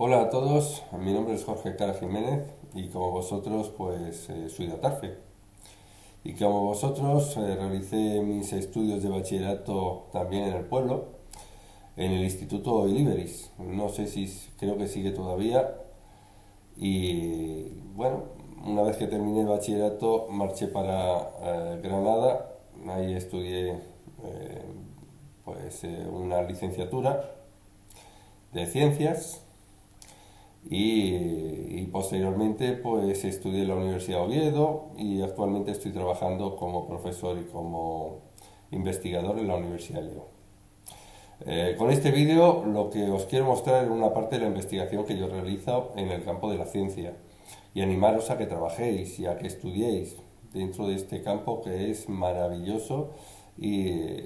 Hola a todos, mi nombre es Jorge Cara Jiménez y como vosotros soy de Atarfe. Y como vosotros realicé mis estudios de bachillerato también en el pueblo, en el Instituto Iliberis. No sé si creo que sigue todavía. Y bueno, una vez que terminé el bachillerato marché para Granada. Ahí estudié una licenciatura de ciencias y posteriormente pues estudié en la Universidad de Oviedo y actualmente estoy trabajando como profesor y como investigador en la Universidad de León. Con este vídeo lo que os quiero mostrar es una parte de la investigación que yo realizo en el campo de la ciencia y animaros a que trabajéis y a que estudiéis dentro de este campo que es maravilloso y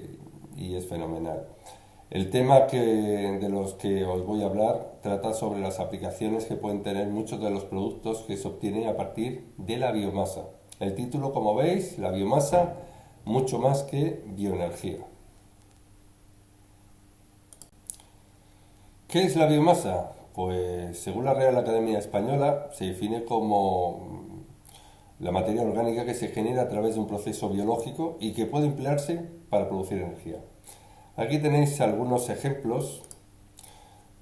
es fenomenal. El tema de los que os voy a hablar trata sobre las aplicaciones que pueden tener muchos de los productos que se obtienen a partir de la biomasa. El título, como veis, la biomasa, mucho más que bioenergía. ¿Qué es la biomasa? Pues según la Real Academia Española se define como la materia orgánica que se genera a través de un proceso biológico y que puede emplearse para producir energía. Aquí tenéis algunos ejemplos.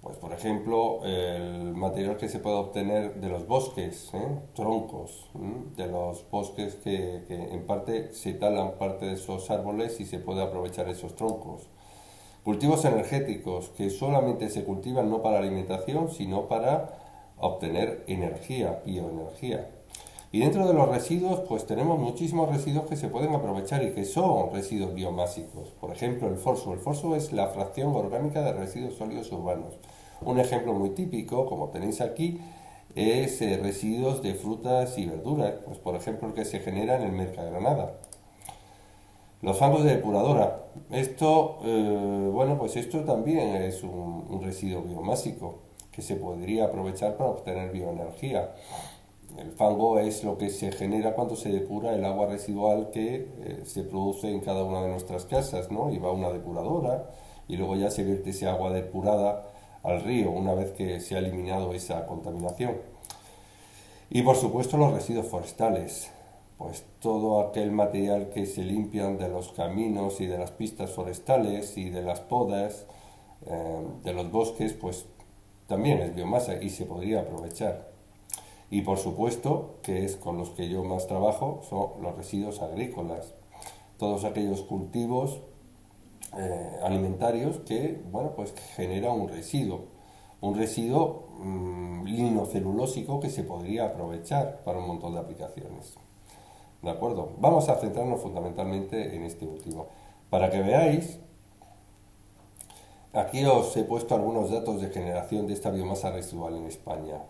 Pues por ejemplo, el material que se puede obtener de los bosques, troncos, de los bosques que en parte se talan parte de esos árboles y se puede aprovechar esos troncos. Cultivos energéticos que solamente se cultivan no para alimentación, sino para obtener energía, bioenergía. Y dentro de los residuos, pues tenemos muchísimos residuos que se pueden aprovechar y que son residuos biomásicos. Por ejemplo, el fosfo. El fosfo es la fracción orgánica de residuos sólidos urbanos. Un ejemplo muy típico, como tenéis aquí, es residuos de frutas y verduras. Pues por ejemplo, el que se genera en el Mercagranada. Los fangos de depuradora. Esto también es un residuo biomásico que se podría aprovechar para obtener bioenergía. El fango es lo que se genera cuando se depura el agua residual que se produce en cada una de nuestras casas, ¿no? Y va a una depuradora y luego ya se vierte ese agua depurada al río una vez que se ha eliminado esa contaminación. Y por supuesto los residuos forestales, pues todo aquel material que se limpian de los caminos y de las pistas forestales y de las podas, de los bosques, pues también es biomasa y se podría aprovechar. Y por supuesto, que es con los que yo más trabajo, son los residuos agrícolas. Todos aquellos cultivos alimentarios que, genera un residuo linocelulósico que se podría aprovechar para un montón de aplicaciones. ¿De acuerdo? Vamos a centrarnos fundamentalmente en este último. Para que veáis, aquí os he puesto algunos datos de generación de esta biomasa residual en España.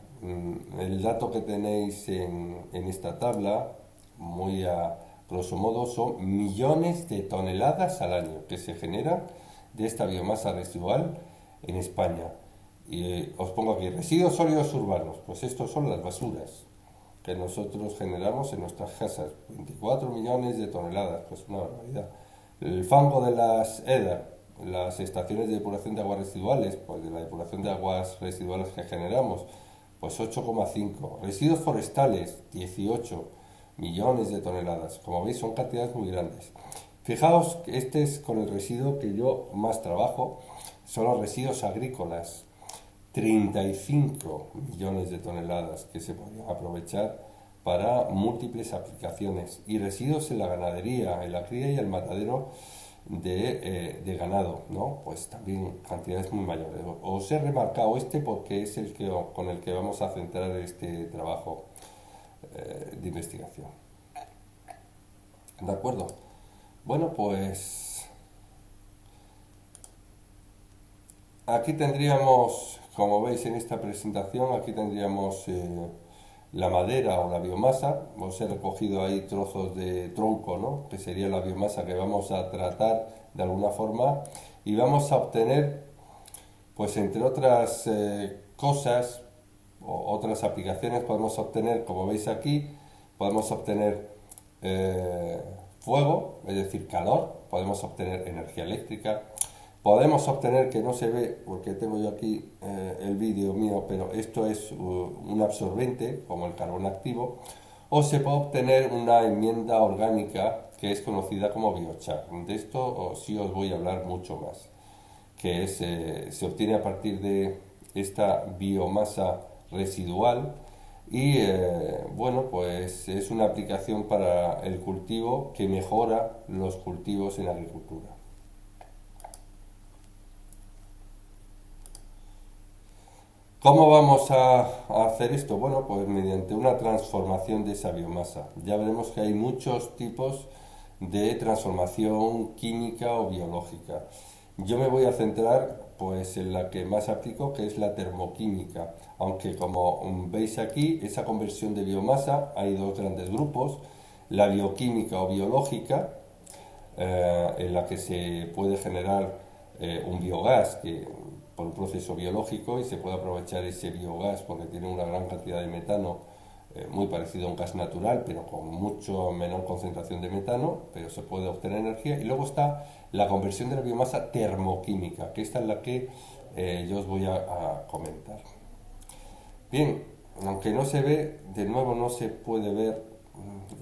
El dato que tenéis en esta tabla, muy a grosso modo, son millones de toneladas al año que se generan de esta biomasa residual en España. Y os pongo aquí, residuos sólidos urbanos, pues estos son las basuras que nosotros generamos en nuestras casas, 24 millones de toneladas, pues una barbaridad. El fango de las EDA, las estaciones de depuración de aguas residuales, pues de la depuración de aguas residuales que generamos, pues 8,5. Residuos forestales, 18 millones de toneladas. Como veis, son cantidades muy grandes. Fijaos que este es con el residuo que yo más trabajo, son los residuos agrícolas. 35 millones de toneladas que se podrían aprovechar para múltiples aplicaciones. Y residuos en la ganadería, en la cría y el matadero de ganado, ¿no? Pues también cantidades muy mayores. Os he remarcado este porque es con el que vamos a centrar este trabajo de investigación. ¿De acuerdo? Bueno, pues aquí tendríamos, como veis en esta presentación, aquí tendríamos la madera o la biomasa. Os he recogido ahí trozos de tronco, ¿no? Que sería la biomasa que vamos a tratar de alguna forma y vamos a obtener, pues entre otras cosas o otras aplicaciones, podemos obtener, como veis aquí, podemos obtener fuego, es decir, calor, podemos obtener energía eléctrica, Podemos obtener, que no se ve porque tengo yo aquí el vídeo mío, pero esto es un absorbente como el carbón activo, o se puede obtener una enmienda orgánica que es conocida como biochar. De esto sí os voy a hablar mucho más, que es, se obtiene a partir de esta biomasa residual y bueno, pues es una aplicación para el cultivo que mejora los cultivos en agricultura. ¿Cómo vamos a hacer esto? Bueno, pues mediante una transformación de esa biomasa. Ya veremos que hay muchos tipos de transformación química o biológica. Yo me voy a centrar pues en la que más aplico, que es la termoquímica. Aunque como veis aquí, esa conversión de biomasa hay dos grandes grupos: la bioquímica o biológica, en la que se puede generar un biogás por un proceso biológico, y se puede aprovechar ese biogás porque tiene una gran cantidad de metano, muy parecido a un gas natural, pero con mucho menor concentración de metano, pero se puede obtener energía. Y luego está la conversión de la biomasa termoquímica, que esta es la que yo os voy a comentar. Bien, aunque no se ve, de nuevo no se puede ver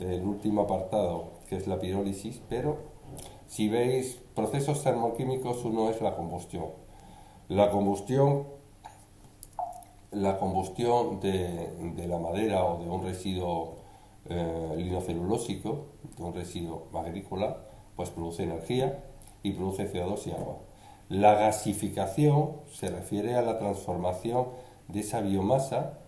el último apartado, que es la pirólisis, pero si veis procesos termoquímicos, uno es la combustión. La combustión, la combustión de la madera o de un residuo linocelulósico, de un residuo agrícola, pues produce energía y produce CO2 y agua. La gasificación se refiere a la transformación de esa biomasa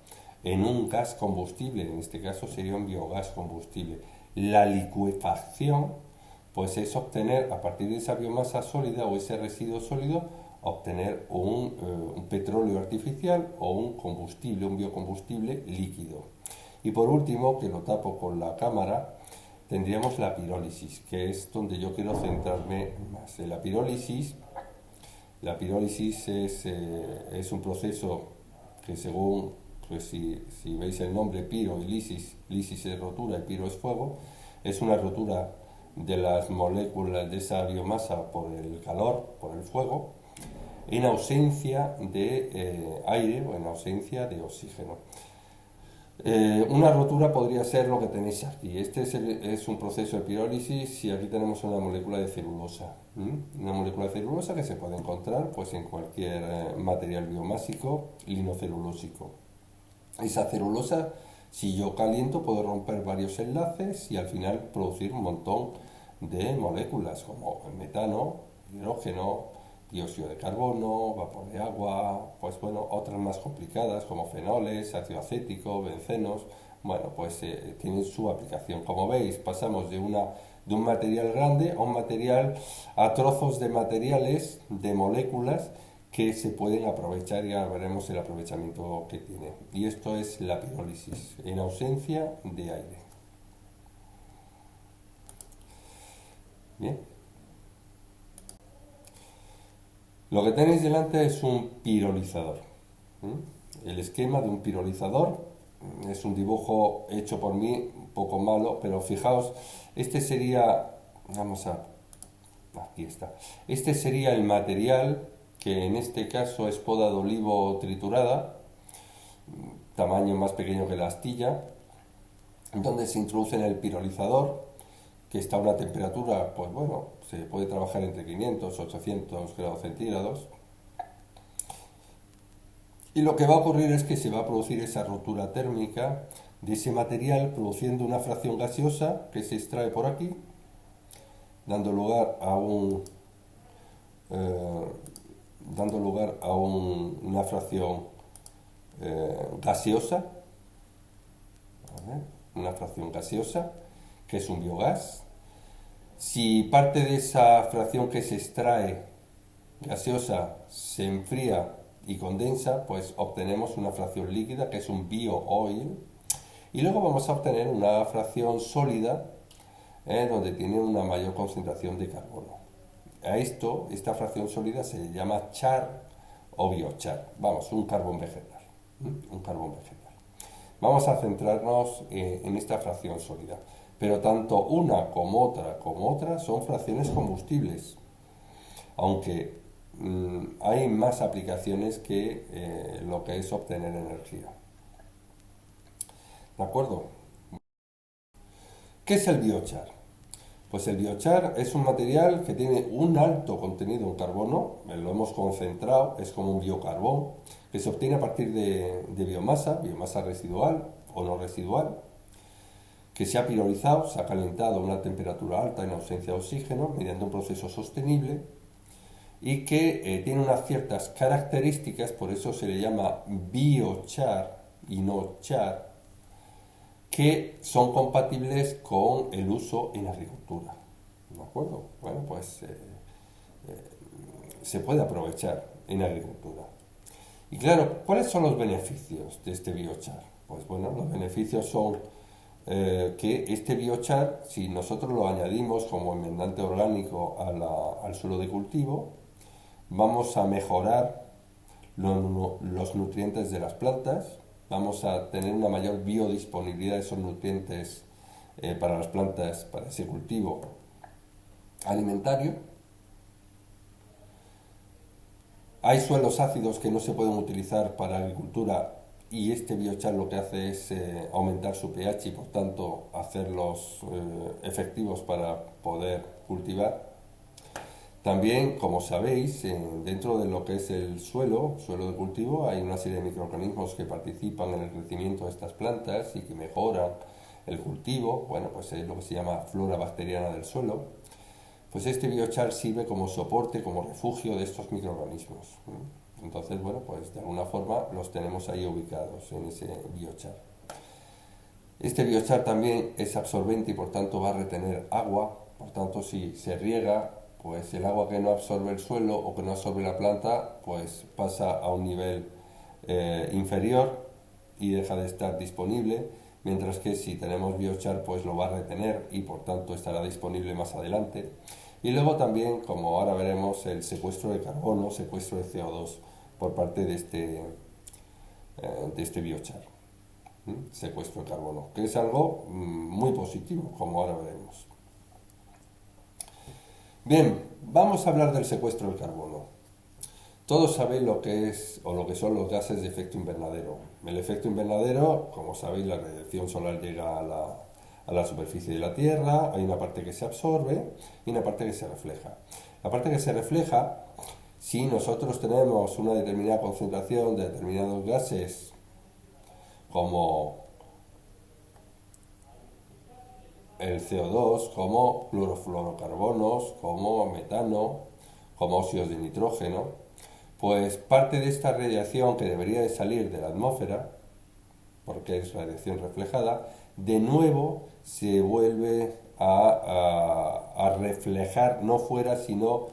en un gas combustible, en este caso sería un biogás combustible. La licuefacción, pues es obtener a partir de esa biomasa sólida o ese residuo sólido, obtener un petróleo artificial o un combustible, un biocombustible líquido. Y por último, que lo tapo con la cámara, tendríamos la pirólisis, que es donde yo quiero centrarme más. En la pirólisis es un proceso que, según, pues si veis el nombre, piro y lisis es rotura y piro es fuego, es una rotura de las moléculas de esa biomasa por el calor, por el fuego, en ausencia de aire o en ausencia de oxígeno. Una rotura podría ser lo que tenéis aquí. Este es un proceso de pirólisis, y aquí tenemos una molécula de celulosa. Una molécula de celulosa que se puede encontrar pues en cualquier material biomásico linocelulósico. Esa celulosa, si yo caliento, puedo romper varios enlaces y al final producir un montón de moléculas como metano, hidrógeno, dióxido de carbono, vapor de agua, pues bueno, otras más complicadas como fenoles, ácido acético, bencenos. Bueno, pues tienen su aplicación. Como veis, pasamos de un material grande a trozos de materiales, de moléculas que se pueden aprovechar, y ahora veremos el aprovechamiento que tiene. Y esto es la pirólisis, en ausencia de aire. Bien. Lo que tenéis delante es un pirolizador. El esquema de un pirolizador es un dibujo hecho por mí, un poco malo, pero fijaos, este sería, aquí está, este sería el material, que en este caso es poda de olivo triturada, tamaño más pequeño que la astilla, donde se introduce en el pirolizador, que está a una temperatura, pues bueno, se puede trabajar entre 500 y 800 grados centígrados. Y lo que va a ocurrir es que se va a producir esa rotura térmica de ese material, produciendo una fracción gaseosa que se extrae por aquí, dando lugar a una fracción gaseosa, ¿vale? Una fracción gaseosa, que es un biogás. Si parte de esa fracción que se extrae gaseosa se enfría y condensa, pues obtenemos una fracción líquida, que es un bio-oil. Y luego vamos a obtener una fracción sólida, donde tiene una mayor concentración de carbono. Esta fracción sólida se llama char o biochar. Vamos, un carbón vegetal. Un carbón vegetal. Vamos a centrarnos en esta fracción sólida. Pero tanto una como otra son fracciones combustibles. Aunque hay más aplicaciones que lo que es obtener energía. ¿De acuerdo? ¿Qué es el biochar? Pues el biochar es un material que tiene un alto contenido en carbono, lo hemos concentrado, es como un biocarbón, que se obtiene a partir de biomasa residual o no residual, que se ha pirolizado, se ha calentado a una temperatura alta en ausencia de oxígeno mediante un proceso sostenible y que tiene unas ciertas características, por eso se le llama biochar y no char, que son compatibles con el uso en agricultura. ¿De acuerdo? Bueno, pues se puede aprovechar en agricultura. Y claro, ¿cuáles son los beneficios de este biochar? Pues bueno, los beneficios son que este biochar, si nosotros lo añadimos como enmendante orgánico al suelo de cultivo, vamos a mejorar los nutrientes de las plantas, vamos a tener una mayor biodisponibilidad de esos nutrientes para las plantas, para ese cultivo alimentario. Hay suelos ácidos que no se pueden utilizar para agricultura y este biochar lo que hace es aumentar su pH y por tanto hacerlos efectivos para poder cultivar. También, como sabéis, dentro de lo que es el suelo de cultivo, hay una serie de microorganismos que participan en el crecimiento de estas plantas y que mejoran el cultivo. Bueno, pues es lo que se llama flora bacteriana del suelo. Pues este biochar sirve como soporte, como refugio de estos microorganismos. Entonces, bueno, pues de alguna forma los tenemos ahí ubicados en ese biochar. Este biochar también es absorbente y por tanto va a retener agua. Por tanto, si se riega, pues el agua que no absorbe el suelo o que no absorbe la planta, pues pasa a un nivel inferior y deja de estar disponible, mientras que si tenemos biochar, pues lo va a retener y por tanto estará disponible más adelante. Y luego también, como ahora veremos, el secuestro de carbono, secuestro de CO2 por parte de este biochar, secuestro de carbono, que es algo muy positivo, como ahora veremos. Bien, vamos a hablar del secuestro del carbono. Todos sabéis lo que es o lo que son los gases de efecto invernadero. El efecto invernadero, como sabéis, la radiación solar llega a la superficie de la Tierra, hay una parte que se absorbe y una parte que se refleja. La parte que se refleja, si nosotros tenemos una determinada concentración de determinados gases, como el CO2, como clorofluorocarbonos, como metano, como óxidos de nitrógeno, pues parte de esta radiación que debería de salir de la atmósfera, porque es radiación reflejada, de nuevo se vuelve a reflejar, no fuera, sino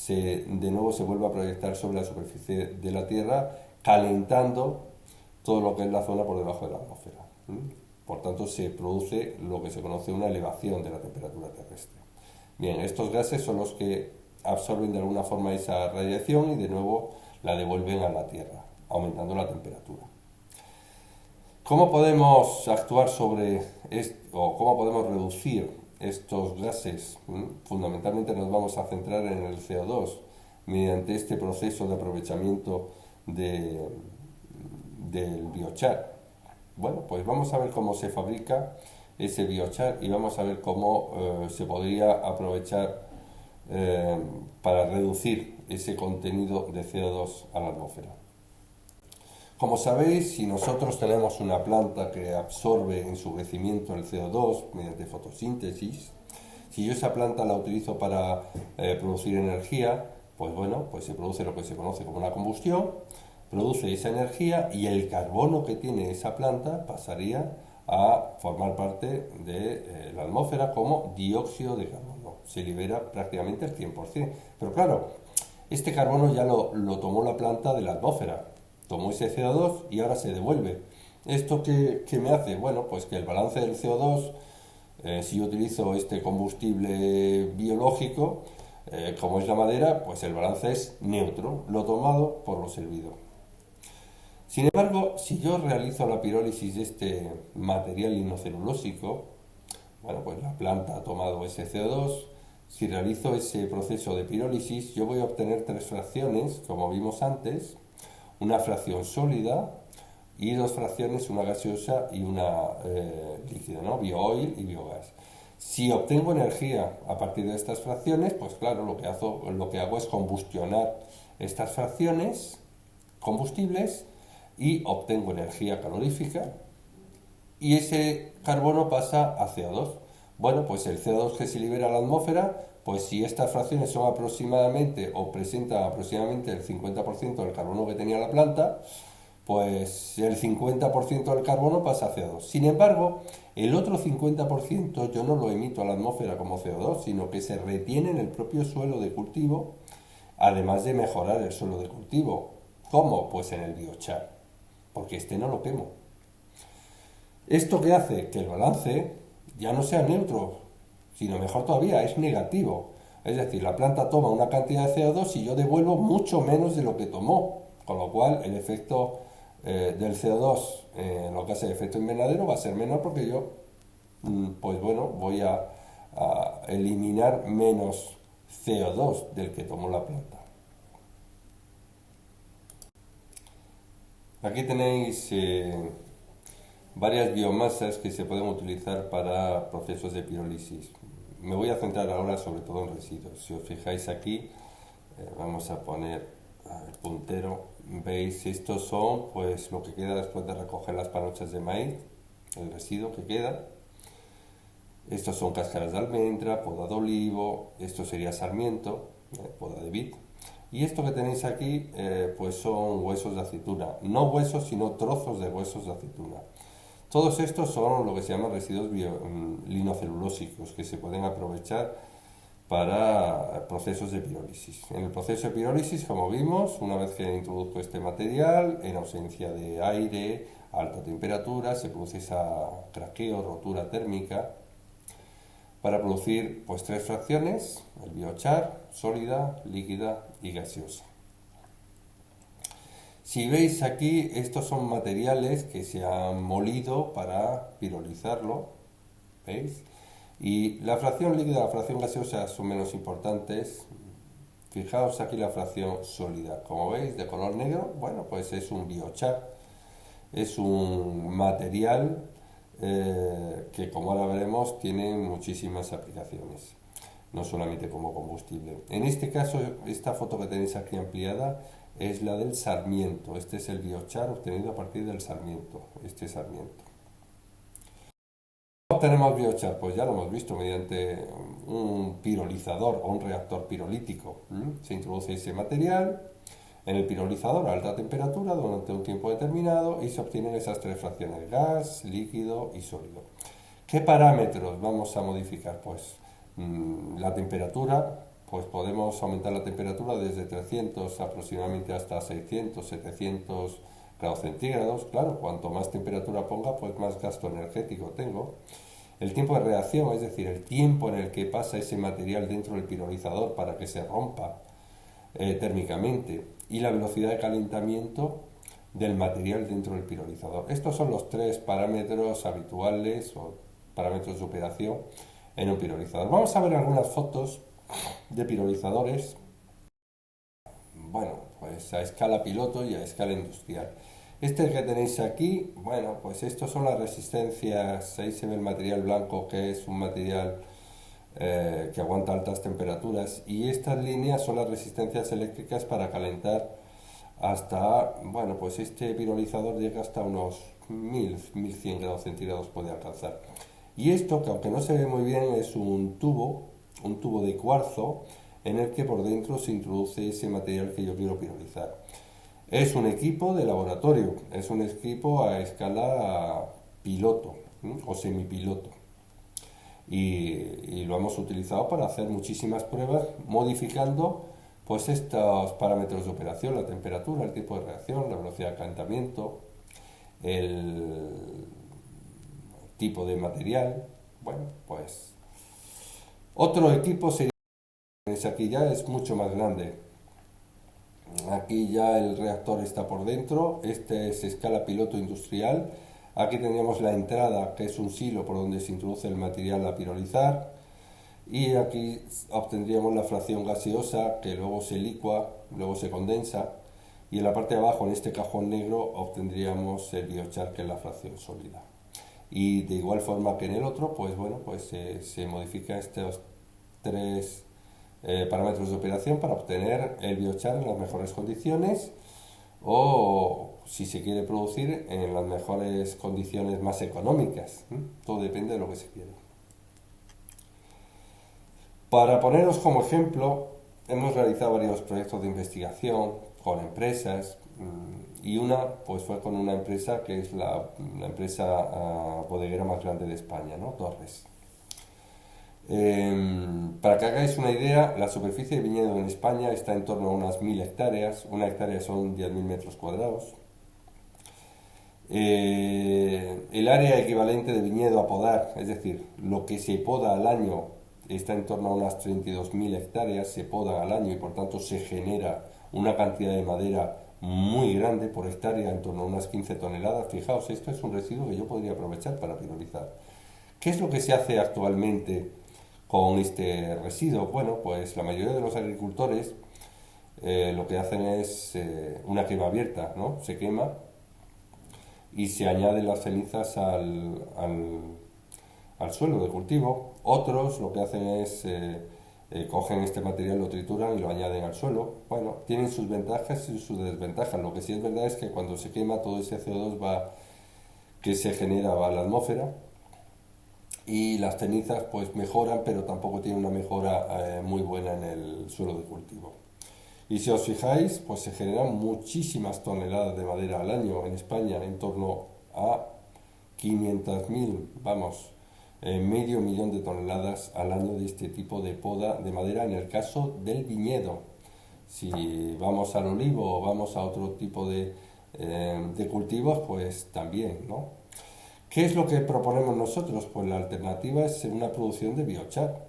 de nuevo se vuelve a proyectar sobre la superficie de la Tierra, calentando todo lo que es la zona por debajo de la atmósfera. Por tanto, se produce lo que se conoce una elevación de la temperatura terrestre. Bien, estos gases son los que absorben de alguna forma esa radiación y de nuevo la devuelven a la Tierra, aumentando la temperatura. ¿Cómo podemos actuar sobre esto, o cómo podemos reducir estos gases? Fundamentalmente nos vamos a centrar en el CO2 mediante este proceso de aprovechamiento del biochar. Bueno, pues vamos a ver cómo se fabrica ese biochar y vamos a ver cómo se podría aprovechar para reducir ese contenido de CO2 a la atmósfera. Como sabéis, si nosotros tenemos una planta que absorbe en su crecimiento el CO2 mediante fotosíntesis, si yo esa planta la utilizo para producir energía, pues bueno, pues se produce lo que se conoce como una combustión, produce esa energía y el carbono que tiene esa planta pasaría a formar parte de la atmósfera como dióxido de carbono. Se libera prácticamente el 100%. Pero claro, este carbono ya lo tomó la planta de la atmósfera, tomó ese CO2 y ahora se devuelve. ¿Esto qué me hace? Bueno, pues que el balance del CO2, si yo utilizo este combustible biológico, como es la madera, pues el balance es neutro, lo tomado por lo servido. Sin embargo, si yo realizo la pirólisis de este material lignocelulósico, bueno, pues la planta ha tomado ese CO2, si realizo ese proceso de pirólisis, yo voy a obtener tres fracciones, como vimos antes, una fracción sólida y dos fracciones, una gaseosa y una líquida, ¿no? Biooil y biogás. Si obtengo energía a partir de estas fracciones, pues claro, lo que hago es combustionar estas fracciones combustibles y obtengo energía calorífica y ese carbono pasa a CO2. Bueno, pues el CO2 que se libera a la atmósfera, pues si estas fracciones son aproximadamente o presentan aproximadamente el 50% del carbono que tenía la planta, pues el 50% del carbono pasa a CO2. Sin embargo, el otro 50% yo no lo emito a la atmósfera como CO2, sino que se retiene en el propio suelo de cultivo, además de mejorar el suelo de cultivo. ¿Cómo? Pues en el biochar, porque este no lo quemo. ¿Esto qué hace? Que el balance ya no sea neutro, sino mejor todavía, es negativo. Es decir, la planta toma una cantidad de CO2 y yo devuelvo mucho menos de lo que tomó, con lo cual el efecto del CO2 en lo que hace el efecto invernadero va a ser menor porque yo, pues bueno, voy a eliminar menos CO2 del que tomó la planta. Aquí tenéis varias biomasas que se pueden utilizar para procesos de pirólisis. Me voy a centrar ahora sobre todo en residuos. Si os fijáis aquí, vamos a poner el puntero. Veis, estos son pues lo que queda después de recoger las panochas de maíz, el residuo que queda. Estos son cáscaras de almendra, poda de olivo, esto sería sarmiento, poda de vid. Y esto que tenéis aquí, pues son huesos de aceituna. No huesos, sino trozos de huesos de aceituna. Todos estos son lo que se llaman residuos linocelulósicos que se pueden aprovechar para procesos de pirólisis. En el proceso de pirólisis, como vimos, una vez que introduzco este material, en ausencia de aire, a alta temperatura, se produce esa craqueo, rotura térmica, para producir pues tres fracciones, el biochar, sólida, líquida y gaseosa. Si veis aquí, estos son materiales que se han molido para pirolizarlo, ¿veis? Y la fracción líquida y la fracción gaseosa son menos importantes. Fijaos aquí la fracción sólida, como veis, de color negro, bueno, pues es un biochar, es un material que, como ahora veremos, tiene muchísimas aplicaciones, no solamente como combustible. En este caso, esta foto que tenéis aquí ampliada es la del sarmiento. Este es el biochar obtenido a partir del sarmiento, este sarmiento. ¿Cómo obtenemos biochar? Pues ya lo hemos visto mediante un pirolizador o un reactor pirolítico. Se introduce ese material en el pirolizador a alta temperatura durante un tiempo determinado y se obtienen esas tres fracciones, gas, líquido y sólido. ¿Qué parámetros vamos a modificar? Pues la temperatura, pues podemos aumentar la temperatura desde 300 aproximadamente hasta 600, 700 grados centígrados. Claro, cuanto más temperatura ponga, pues más gasto energético tengo. El tiempo de reacción, es decir, el tiempo en el que pasa ese material dentro del pirolizador para que se rompa térmicamente, y la velocidad de calentamiento del material dentro del pirolizador. Estos son los tres parámetros habituales o parámetros de operación en un pirolizador. Vamos a ver algunas fotos de pirolizadores, bueno, pues a escala piloto y a escala industrial. Este que tenéis aquí, bueno, pues estos son las resistencias. Ahí se ve el material blanco, que es un material que aguanta altas temperaturas, y estas líneas son las resistencias eléctricas para calentar hasta, bueno, pues este pirolizador llega hasta unos 1000-1100 grados centígrados puede alcanzar. Y esto, que aunque no se ve muy bien, es un tubo de cuarzo en el que por dentro se introduce ese material que yo quiero pirolizar. Es un equipo de laboratorio, es un equipo a escala piloto o semipiloto. Y lo hemos utilizado para hacer muchísimas pruebas modificando pues estos parámetros de operación, la temperatura, el tiempo de reacción, la velocidad de calentamiento, el tipo de material. Bueno, pues otro equipo sería, aquí ya es mucho más grande. Aquí ya el reactor está por dentro, este es escala piloto industrial. Aquí tendríamos la entrada, que es un silo por donde se introduce el material a pirolizar. y aquí obtendríamos la fracción gaseosa que luego se licua, luego se condensa, y en la parte de abajo, en este cajón negro, obtendríamos el biochar, que es la fracción sólida. Y de igual forma que en el otro, pues bueno, pues se modifican estos tres parámetros de operación para obtener el biochar en las mejores condiciones, o si se quiere producir en las mejores condiciones más económicas. Todo depende de lo que se quiera. Para poneros como ejemplo, hemos realizado varios proyectos de investigación con empresas, y una pues fue con una empresa que es la empresa bodeguera más grande de España, ¿no? Torres. Para que hagáis una idea, la superficie de viñedo en España está en torno a unas 1000 hectáreas. Una hectárea son 10.000 metros cuadrados. El área equivalente de viñedo a podar, es decir, lo que se poda al año, está en torno a unas 32.000 hectáreas, se poda al año, y por tanto se genera una cantidad de madera muy grande por hectárea, en torno a unas 15 toneladas. Fijaos, esto es un residuo que yo podría aprovechar para pirolizar. ¿Qué es lo que se hace actualmente con este residuo? Bueno, pues la mayoría de los agricultores lo que hacen es una quema abierta, ¿no? Se quema y se añaden las cenizas al suelo de cultivo. Otros lo que hacen es cogen este material, lo trituran y lo añaden al suelo. Bueno, tienen sus ventajas y sus desventajas. Lo que sí es verdad es que cuando se quema, todo ese CO2 que se genera va a la atmósfera, y las cenizas pues mejoran, pero tampoco tienen una mejora muy buena en el suelo de cultivo. Y si os fijáis, pues se generan muchísimas toneladas de madera al año en España, en torno a 500.000, vamos, medio millón de toneladas al año de este tipo de poda de madera en el caso del viñedo. Si vamos al olivo o vamos a otro tipo de cultivos, pues también, ¿no? ¿Qué es lo que proponemos nosotros? Pues la alternativa es una producción de biochar.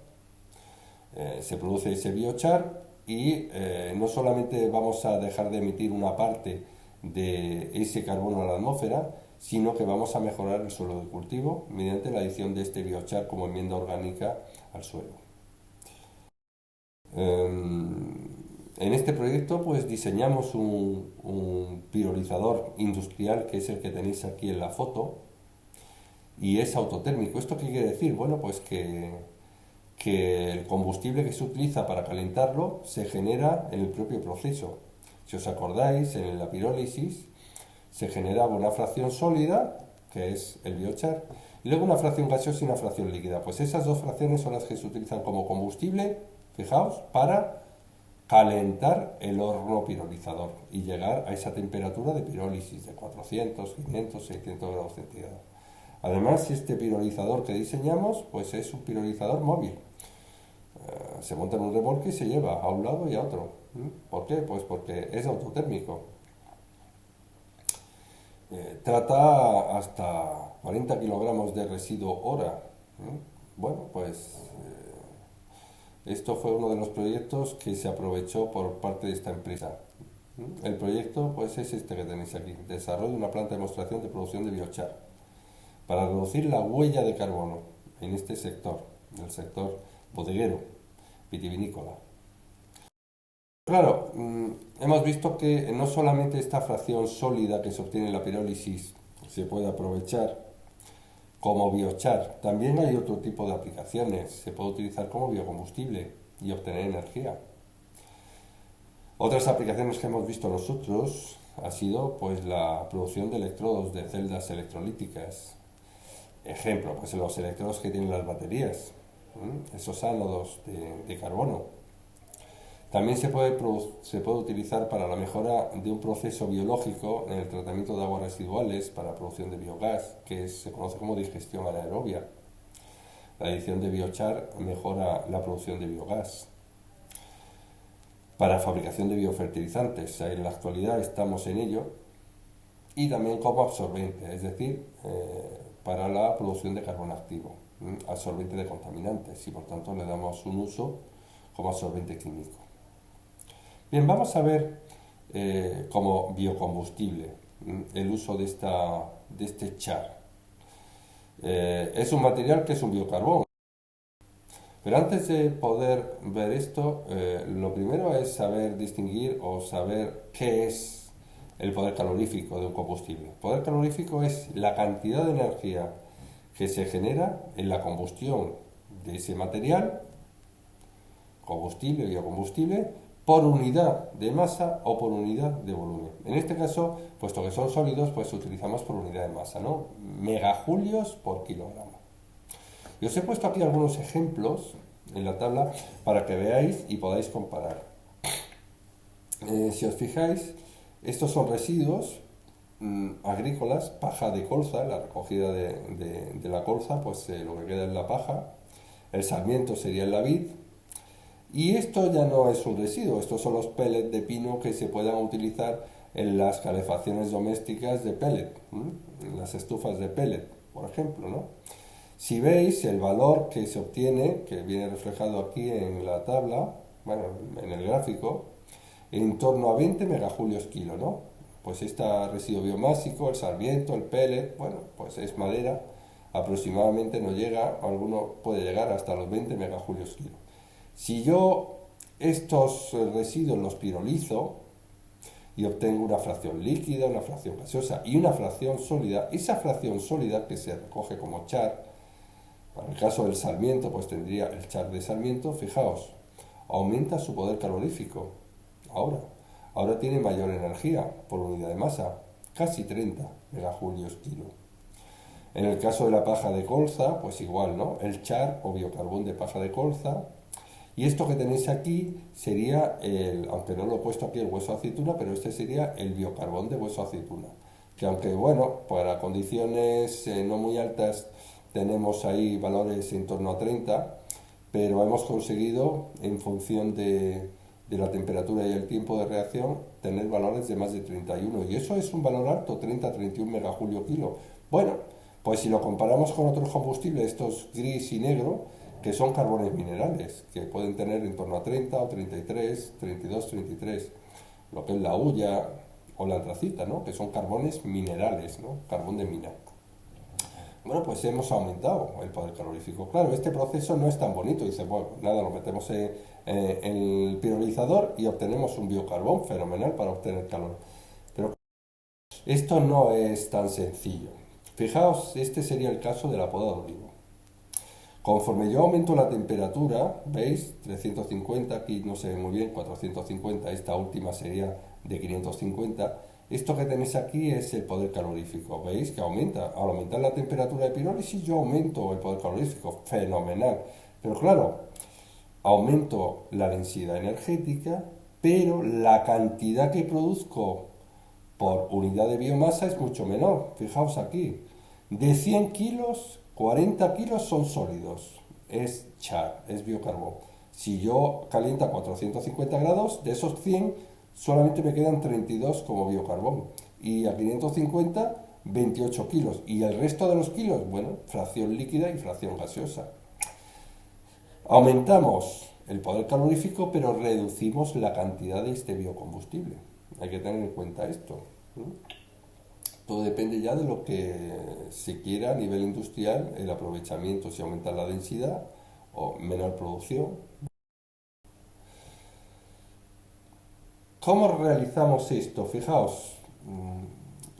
Se produce ese biochar y no solamente vamos a dejar de emitir una parte de ese carbono a la atmósfera, sino que vamos a mejorar el suelo de cultivo mediante la adición de este biochar como enmienda orgánica al suelo. En este proyecto pues diseñamos un pirolizador industrial, que es el que tenéis aquí en la foto, y es autotérmico. ¿Esto qué quiere decir? Bueno, pues que el combustible que se utiliza para calentarlo se genera en el propio proceso. Si os acordáis, en la pirólisis se generaba una fracción sólida, que es el biochar, y luego una fracción gaseosa y una fracción líquida. Pues esas dos fracciones son las que se utilizan como combustible, fijaos, para calentar el horno pirolizador y llegar a esa temperatura de pirólisis de 400, 500, 600 grados centígrados. Además, este pirolizador que diseñamos pues es un pirolizador móvil. Se monta en un remolque y se lleva a un lado y a otro. ¿Por qué? Pues porque es autotérmico. Trata hasta 40 kilogramos de residuo hora. Bueno, pues esto fue uno de los proyectos que se aprovechó por parte de esta empresa. El proyecto pues es este que tenéis aquí: desarrollo de una planta de demostración de producción de biochar para reducir la huella de carbono en este sector, el sector bodeguero, vitivinícola. Claro, hemos visto que no solamente esta fracción sólida que se obtiene en la pirólisis se puede aprovechar como biochar, también hay otro tipo de aplicaciones. Se puede utilizar como biocombustible y obtener energía. Otras aplicaciones que hemos visto nosotros ha sido pues la producción de electrodos de celdas electrolíticas. Ejemplo, pues los electrodos que tienen las baterías, esos ánodos de carbono. También se puede utilizar para la mejora de un proceso biológico en el tratamiento de aguas residuales para la producción de biogás, que se conoce como digestión anaerobia. La adición de biochar mejora la producción de biogás. Para fabricación de biofertilizantes, en la actualidad estamos en ello. Y también como absorbente, es decir, para la producción de carbono activo, absorbente de contaminantes, y por tanto le damos un uso como absorbente químico. Bien, vamos a ver como biocombustible el uso de este char. Es un material que es un biocarbón. Pero antes de poder ver esto, lo primero es saber distinguir o saber qué es el poder calorífico de un combustible. El poder calorífico es la cantidad de energía que se genera en la combustión de ese material, combustible o biocombustible, por unidad de masa o por unidad de volumen. En este caso, puesto que son sólidos, pues utilizamos por unidad de masa, ¿no? Megajulios por kilogramo. Y os he puesto aquí algunos ejemplos en la tabla para que veáis y podáis comparar. Si os fijáis, estos son residuos agrícolas, paja de colza, la recogida de la colza, pues lo que queda es la paja, el sarmiento sería el vid, y esto ya no es un residuo, estos son los pellets de pino que se puedan utilizar en las calefacciones domésticas de pellet, en las estufas de pellet, por ejemplo, ¿no? Si veis el valor que se obtiene, que viene reflejado aquí en la tabla, bueno, en el gráfico, en torno a 20 megajulios kilo, ¿no? Pues este residuo biomásico, el sarmiento, el pellet, bueno, pues es madera, aproximadamente no llega, alguno puede llegar hasta los 20 megajulios kilo. Si yo estos residuos los pirolizo y obtengo una fracción líquida, una fracción gaseosa y una fracción sólida, esa fracción sólida que se recoge como char, para el caso del sarmiento, pues tendría el char de sarmiento, fijaos, aumenta su poder calorífico. Ahora tiene mayor energía por unidad de masa, casi 30 megajulios kilo. En el caso de la paja de colza, pues igual, ¿no? El char o biocarbón de paja de colza. Y esto que tenéis aquí sería aunque no lo he puesto aquí, el hueso de aceituna, pero este sería el biocarbón de hueso de aceituna. Que aunque, bueno, para condiciones no muy altas tenemos ahí valores en torno a 30, pero hemos conseguido, en función de la temperatura y el tiempo de reacción, tener valores de más de 31. Y eso es un valor alto, 30-31 megajulio kilo. Bueno, pues si lo comparamos con otros combustibles, estos gris y negro, que son carbones minerales, que pueden tener en torno a 30 o 33, 32, 33, lo que es la hulla o la antracita, ¿no? Que son carbones minerales, ¿no? Carbón de mina. Bueno, pues hemos aumentado el poder calorífico. Claro, este proceso no es tan bonito. Dice, bueno, nada, lo metemos en el pirolizador y obtenemos un biocarbón fenomenal para obtener calor. Pero esto no es tan sencillo. Fijaos, este sería el caso de la poda de olivo. Conforme yo aumento la temperatura, ¿veis? 350, aquí no se ve muy bien, 450, esta última sería de 550. Esto que tenéis aquí es el poder calorífico, ¿veis? Que aumenta. Al aumentar la temperatura de pirólisis yo aumento el poder calorífico, fenomenal. Pero claro, aumento la densidad energética, pero la cantidad que produzco por unidad de biomasa es mucho menor. Fijaos aquí, de 100 kilos, 40 kilos son sólidos, es char, es biocarbón. Si yo caliento a 450 grados, de esos 100 solamente me quedan 32 como biocarbón. Y a 550, 28 kilos. Y el resto de los kilos, bueno, fracción líquida y fracción gaseosa. Aumentamos el poder calorífico, pero reducimos la cantidad de este biocombustible. Hay que tener en cuenta esto. Todo depende ya de lo que se quiera a nivel industrial, el aprovechamiento, si aumenta la densidad o menor producción. ¿Cómo realizamos esto? Fijaos,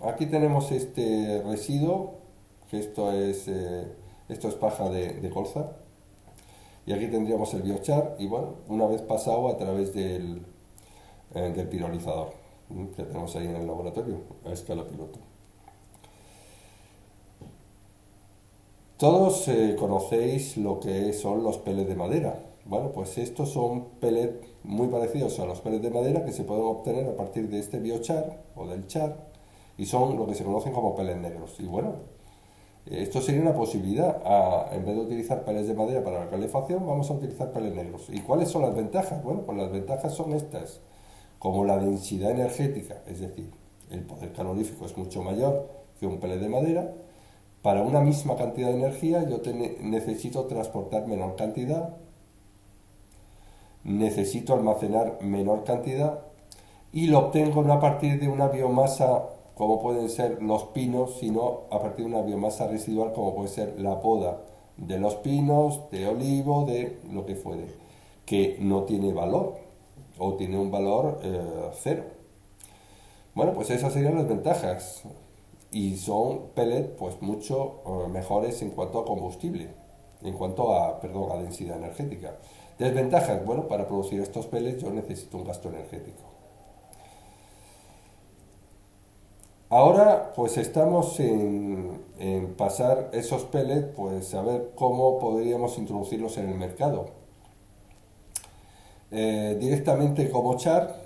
aquí tenemos este residuo, que esto es paja de colza, y aquí tendríamos el biochar, y bueno, una vez pasado a través del pirolizador, que tenemos ahí en el laboratorio, a escala piloto. Todos conocéis lo que son los pellets de madera. Bueno, pues estos son pellets muy parecidos a los pellets de madera que se pueden obtener a partir de este biochar o del char, y son lo que se conocen como pellets negros. Y bueno, esto sería una posibilidad. En vez de utilizar pellets de madera para la calefacción, vamos a utilizar pellets negros. ¿Y cuáles son las ventajas? Bueno, pues las ventajas son estas. Como la densidad energética, es decir, el poder calorífico es mucho mayor que un pellet de madera, para una misma cantidad de energía yo necesito transportar menor cantidad, necesito almacenar menor cantidad y lo obtengo no a partir de una biomasa como pueden ser los pinos, sino a partir de una biomasa residual como puede ser la poda de los pinos, de olivo, de lo que fuere, que no tiene valor o tiene un valor cero. Bueno, pues esas serían las ventajas y son pellets pues mucho mejores en cuanto a combustible, en cuanto a, perdón, a densidad energética. Desventajas, bueno, para producir estos pellets yo necesito un gasto energético. Ahora pues estamos en pasar esos pellets, pues a ver cómo podríamos introducirlos en el mercado. Directamente como char,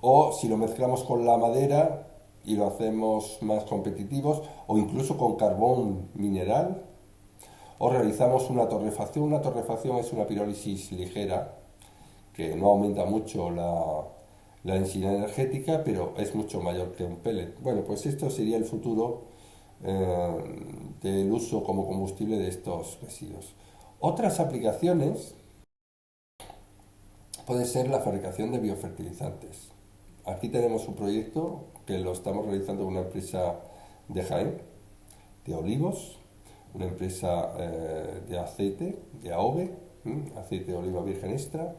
o si lo mezclamos con la madera y lo hacemos más competitivos, o incluso con carbón mineral, o realizamos una torrefacción. Una torrefacción es una pirólisis ligera que no aumenta mucho la densidad energética, pero es mucho mayor que un pellet. Bueno, pues esto sería el futuro del uso como combustible de estos residuos. Otras aplicaciones puede ser la fabricación de biofertilizantes. Aquí tenemos un proyecto que lo estamos realizando con una empresa de Jaén, de olivos, una empresa de aceite, de AOVE, aceite de oliva virgen extra,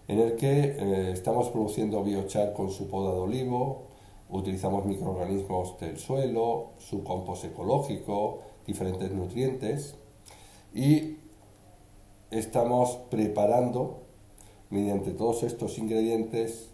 en el que estamos produciendo biochar con su poda de olivo, utilizamos microorganismos del suelo, su compost ecológico, diferentes nutrientes y estamos preparando mediante todos estos ingredientes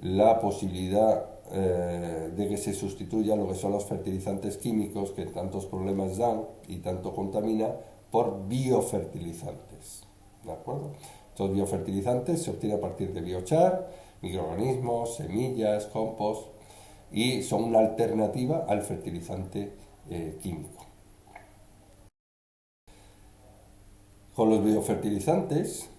la posibilidad de que se sustituya lo que son los fertilizantes químicos que tantos problemas dan y tanto contamina por biofertilizantes. ¿De acuerdo? Estos biofertilizantes se obtienen a partir de biochar, microorganismos, semillas, compost y son una alternativa al fertilizante químico. Con los biofertilizantes,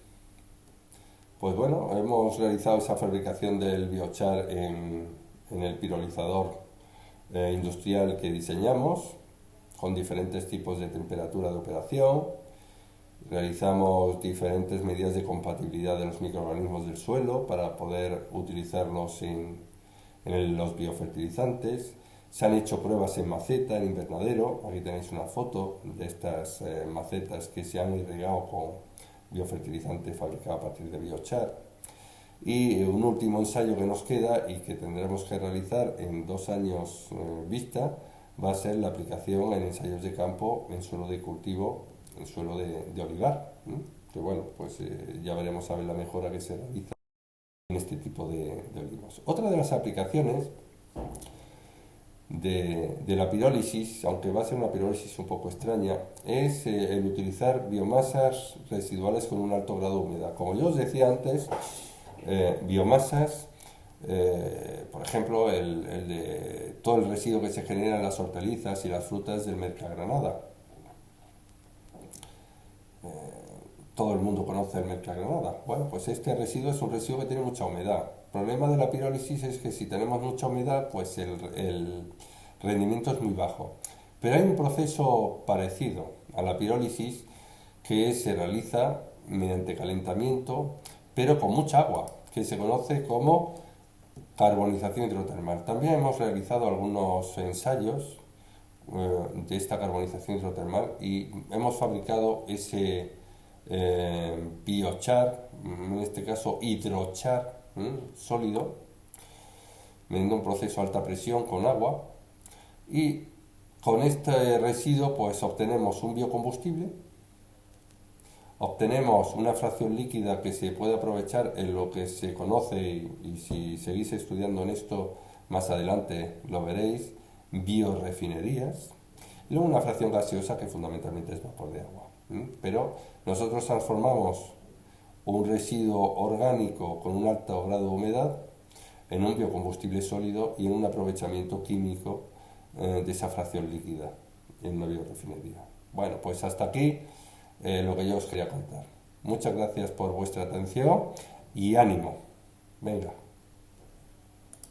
pues bueno, hemos realizado esa fabricación del biochar en el pirolizador industrial que diseñamos, con diferentes tipos de temperatura de operación. Realizamos diferentes medidas de compatibilidad de los microorganismos del suelo para poder utilizarlos en los biofertilizantes. Se han hecho pruebas en maceta, en invernadero. Aquí tenéis una foto de estas macetas que se han irrigado con biofertilizante fabricado a partir de biochar. Y un último ensayo que nos queda y que tendremos que realizar en 2 años vista va a ser la aplicación en ensayos de campo en suelo de cultivo, en suelo de olivar. Que bueno, pues ya veremos a ver la mejora que se realiza en este tipo de olivos. Otra de las aplicaciones de la pirólisis, aunque va a ser una pirólisis un poco extraña, es el utilizar biomasas residuales con un alto grado de humedad. Como yo os decía antes, biomasas, por ejemplo, el de todo el residuo que se genera en las hortalizas y las frutas del Mercagranada. Todo el mundo conoce el Mercagranada. Bueno, pues este residuo es un residuo que tiene mucha humedad. El problema de la pirólisis es que si tenemos mucha humedad, pues el rendimiento es muy bajo. Pero hay un proceso parecido a la pirólisis que se realiza mediante calentamiento, pero con mucha agua, que se conoce como carbonización hidrotermal. También hemos realizado algunos ensayos de esta carbonización hidrotermal y hemos fabricado ese biochar, en este caso hidrochar sólido, mediante un proceso a alta presión con agua, y con este residuo pues obtenemos un biocombustible, obtenemos una fracción líquida que se puede aprovechar en lo que se conoce, y si seguís estudiando en esto más adelante lo veréis, biorefinerías, y luego una fracción gaseosa que fundamentalmente es vapor de agua. Pero nosotros transformamos un residuo orgánico con un alto grado de humedad en un biocombustible sólido y en un aprovechamiento químico de esa fracción líquida en una biorefinería. Bueno, pues hasta aquí lo que yo os quería contar. Muchas gracias por vuestra atención y ánimo. Venga.